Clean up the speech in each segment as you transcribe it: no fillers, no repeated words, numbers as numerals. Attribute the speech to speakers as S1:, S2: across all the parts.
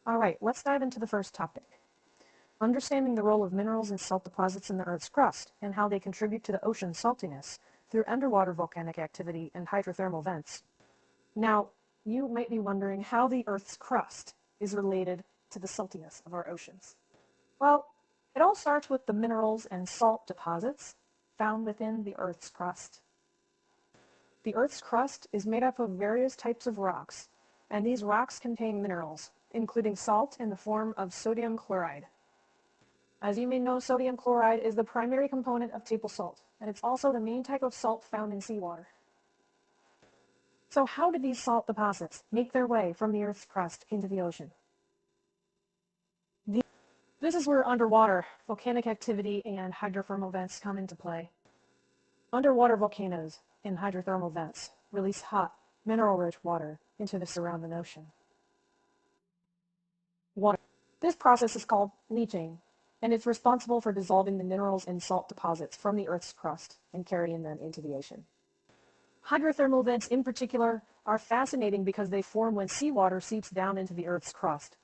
S1: Alright, let's dive into the first topic. Understanding the role of minerals and salt deposits in the Earth's crust, and how they contribute to the ocean's saltiness through underwater volcanic activity and hydrothermal vents. Now, you might be wondering how the Earth's crust is related to the saltiness of our oceans. Well, it all starts with the minerals and salt deposits found within the Earth's crust. The Earth's crust is made up of various types of rocks, and these rocks contain minerals, including salt in the form of sodium chloride. As you may know, sodium chloride is the primary component of table salt, and it's also the main type of salt found in seawater. So how did these salt deposits make their way from the Earth's crust into the ocean? This is where underwater volcanic activity and hydrothermal vents come into play. Underwater volcanoes and hydrothermal vents release hot, mineral-rich water into the surrounding ocean. This process is called leaching, and it's responsible for dissolving the minerals and salt deposits from the Earth's crust and carrying them into the ocean. Hydrothermal vents in particular are fascinating because they form when seawater seeps down into the Earth's crust,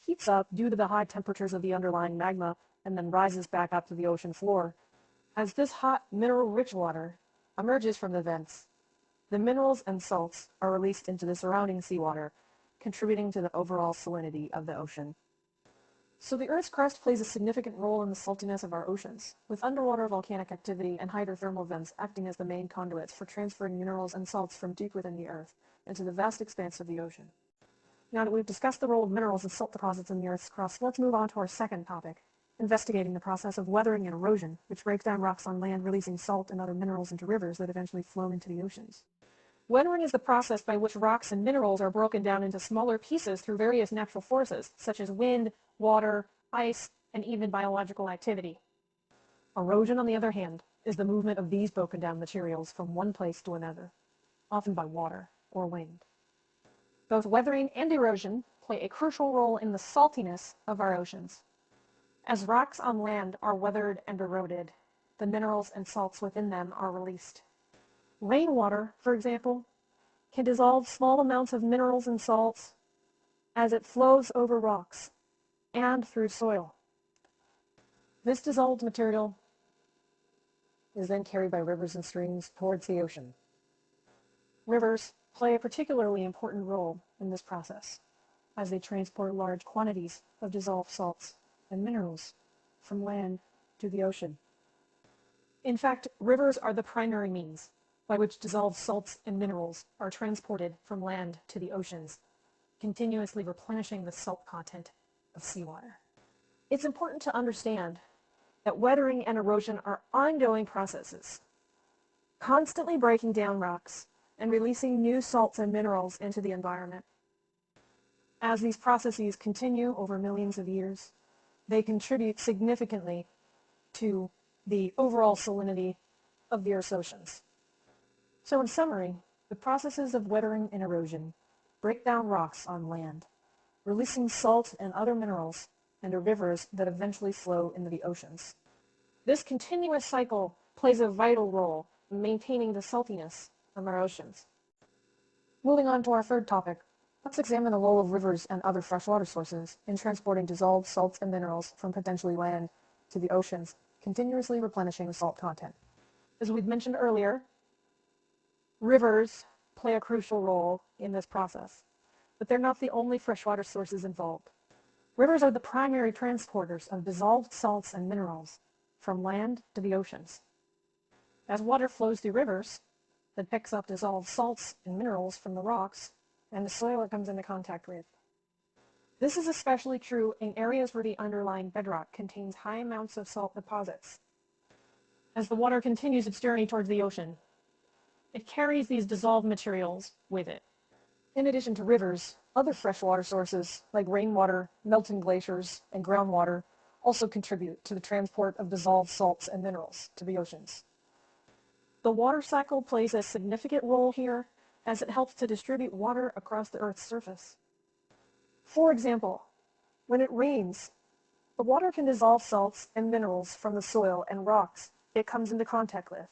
S1: heats up due to the high temperatures of the underlying magma, and then rises back up to the ocean floor. As this hot, mineral-rich water emerges from the vents, the minerals and salts are released into the surrounding seawater, contributing to the overall salinity of the ocean. So the Earth's crust plays a significant role in the saltiness of our oceans, with underwater volcanic activity and hydrothermal vents acting as the main conduits for transferring minerals and salts from deep within the Earth into the vast expanse of the ocean. Now that we've discussed the role of minerals and salt deposits in the Earth's crust, let's move on to our second topic, investigating the process of weathering and erosion, which breaks down rocks on land, releasing salt and other minerals into rivers that eventually flow into the oceans. Weathering is the process by which rocks and minerals are broken down into smaller pieces through various natural forces, such as wind, water, ice, and even biological activity. Erosion, on the other hand, is the movement of these broken down materials from one place to another, often by water or wind. Both weathering and erosion play a crucial role in the saltiness of our oceans. As rocks on land are weathered and eroded, the minerals and salts within them are released. Rainwater, for example, can dissolve small amounts of minerals and salts as it flows over rocks and through soil. This dissolved material is then carried by rivers and streams towards the ocean. Rivers play a particularly important role in this process, as they transport large quantities of dissolved salts and minerals from land to the ocean. In fact, rivers are the primary means by which dissolved salts and minerals are transported from land to the oceans, continuously replenishing the salt content of seawater. It's important to understand that weathering and erosion are ongoing processes, constantly breaking down rocks and releasing new salts and minerals into the environment. As these processes continue over millions of years, they contribute significantly to the overall salinity of the Earth's oceans. So in summary, the processes of weathering and erosion break down rocks on land, releasing salt and other minerals into rivers that eventually flow into the oceans. This continuous cycle plays a vital role in maintaining the saltiness of our oceans. Moving on to our third topic, let's examine the role of rivers and other freshwater sources in transporting dissolved salts and minerals from potentially land to the oceans, continuously replenishing the salt content. As we've mentioned earlier, rivers play a crucial role in this process, but they're not the only freshwater sources involved. Rivers are the primary transporters of dissolved salts and minerals from land to the oceans. As water flows through rivers, it picks up dissolved salts and minerals from the rocks and the soil it comes into contact with. This is especially true in areas where the underlying bedrock contains high amounts of salt deposits. As the water continues its journey towards the ocean, it carries these dissolved materials with it. In addition to rivers, other freshwater sources like rainwater, melting glaciers, and groundwater also contribute to the transport of dissolved salts and minerals to the oceans. The water cycle plays a significant role here as it helps to distribute water across the Earth's surface. For example, when it rains, the water can dissolve salts and minerals from the soil and rocks it comes into contact with.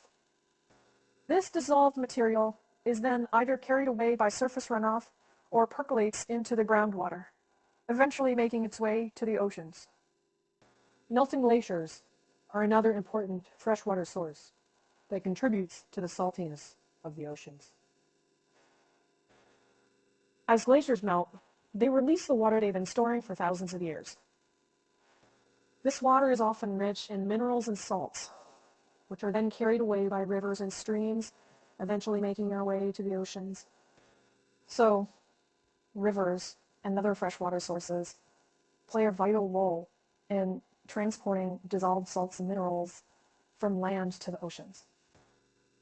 S1: This dissolved material is then either carried away by surface runoff or percolates into the groundwater. eventually making its way to the oceans. Melting glaciers are another important freshwater source that contributes to the saltiness of the oceans. As glaciers melt, they release the water they've been storing for thousands of years. This water is often rich in minerals and salts, which are then carried away by rivers and streams, eventually making their way to the oceans. So, rivers and other freshwater sources play a vital role in transporting dissolved salts and minerals from land to the oceans.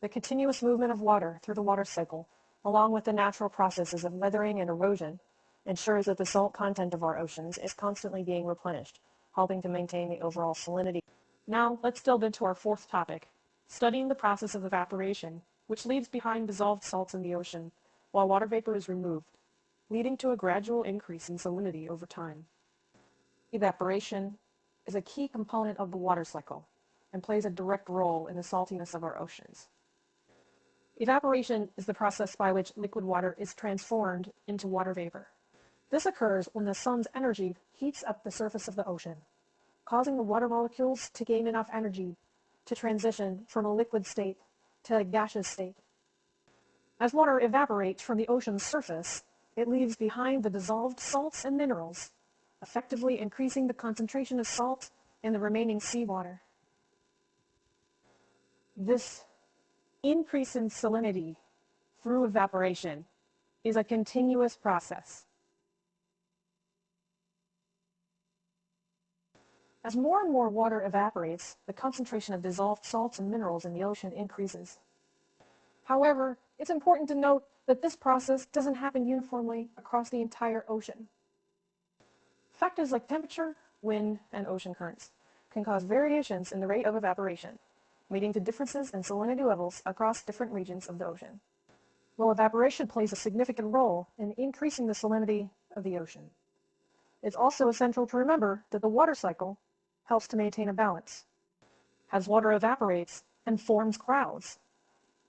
S1: The continuous movement of water through the water cycle, along with the natural processes of weathering and erosion, ensures that the salt content of our oceans is constantly being replenished, helping to maintain the overall salinity. Now, let's delve into our fourth topic, studying the process of evaporation, which leaves behind dissolved salts in the ocean while water vapor is removed, leading to a gradual increase in salinity over time. Evaporation is a key component of the water cycle and plays a direct role in the saltiness of our oceans. Evaporation is the process by which liquid water is transformed into water vapor. This occurs when the sun's energy heats up the surface of the ocean, causing the water molecules to gain enough energy to transition from a liquid state to a gaseous state. As water evaporates from the ocean's surface, it leaves behind the dissolved salts and minerals, effectively increasing the concentration of salt in the remaining seawater. This increase in salinity through evaporation is a continuous process. As more and more water evaporates, the concentration of dissolved salts and minerals in the ocean increases. However, it's important to note that this process doesn't happen uniformly across the entire ocean. Factors like temperature, wind, and ocean currents can cause variations in the rate of evaporation, leading to differences in salinity levels across different regions of the ocean. While evaporation plays a significant role in increasing the salinity of the ocean, it's also essential to remember that the water cycle helps to maintain a balance. As water evaporates and forms clouds,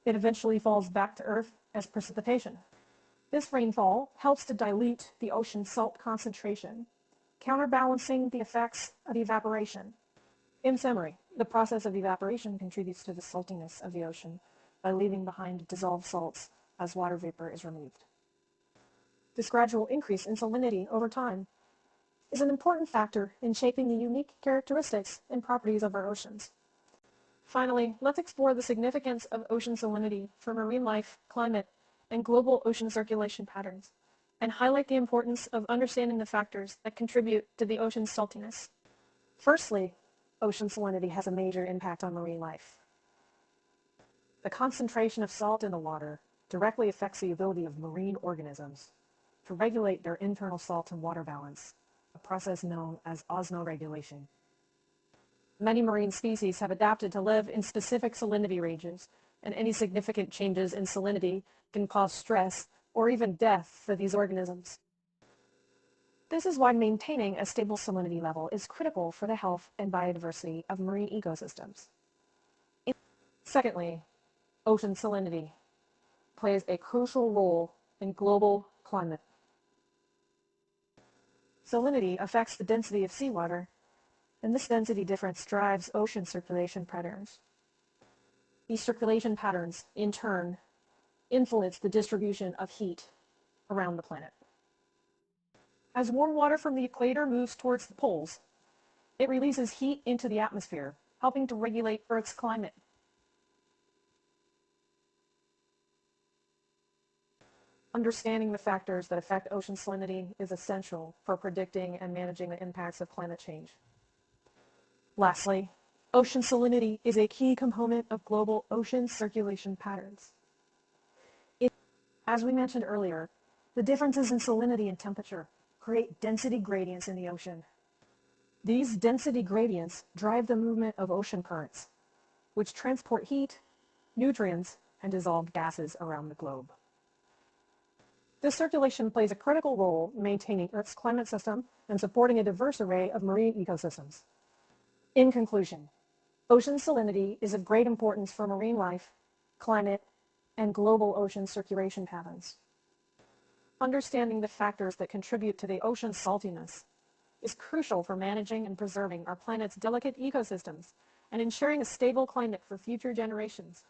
S1: it eventually falls back to Earth as precipitation. This rainfall helps to dilute the ocean's salt concentration, counterbalancing the effects of evaporation. In summary, the process of evaporation contributes to the saltiness of the ocean by leaving behind dissolved salts as water vapor is removed. This gradual increase in salinity over time is an important factor in shaping the unique characteristics and properties of our oceans. Finally, let's explore the significance of ocean salinity for marine life, climate, and global ocean circulation patterns, and highlight the importance of understanding the factors that contribute to the ocean's saltiness. Firstly, ocean salinity has a major impact on marine life. The concentration of salt in the water directly affects the ability of marine organisms to regulate their internal salt and water balance, a process known as osmoregulation. Many marine species have adapted to live in specific salinity ranges, and any significant changes in salinity can cause stress or even death for these organisms. This is why maintaining a stable salinity level is critical for the health and biodiversity of marine ecosystems. Secondly, ocean salinity plays a crucial role in global climate. Salinity affects the density of seawater, and this density difference drives ocean circulation patterns. These circulation patterns, in turn, influence the distribution of heat around the planet. As warm water from the equator moves towards the poles, it releases heat into the atmosphere, helping to regulate Earth's climate. Understanding the factors that affect ocean salinity is essential for predicting and managing the impacts of climate change. Lastly, ocean salinity is a key component of global ocean circulation patterns. As we mentioned earlier, the differences in salinity and temperature create density gradients in the ocean. These density gradients drive the movement of ocean currents, which transport heat, nutrients, and dissolved gases around the globe. This circulation plays a critical role in maintaining Earth's climate system and supporting a diverse array of marine ecosystems. In conclusion, ocean salinity is of great importance for marine life, climate, and global ocean circulation patterns. Understanding the factors that contribute to the ocean's saltiness is crucial for managing and preserving our planet's delicate ecosystems and ensuring a stable climate for future generations.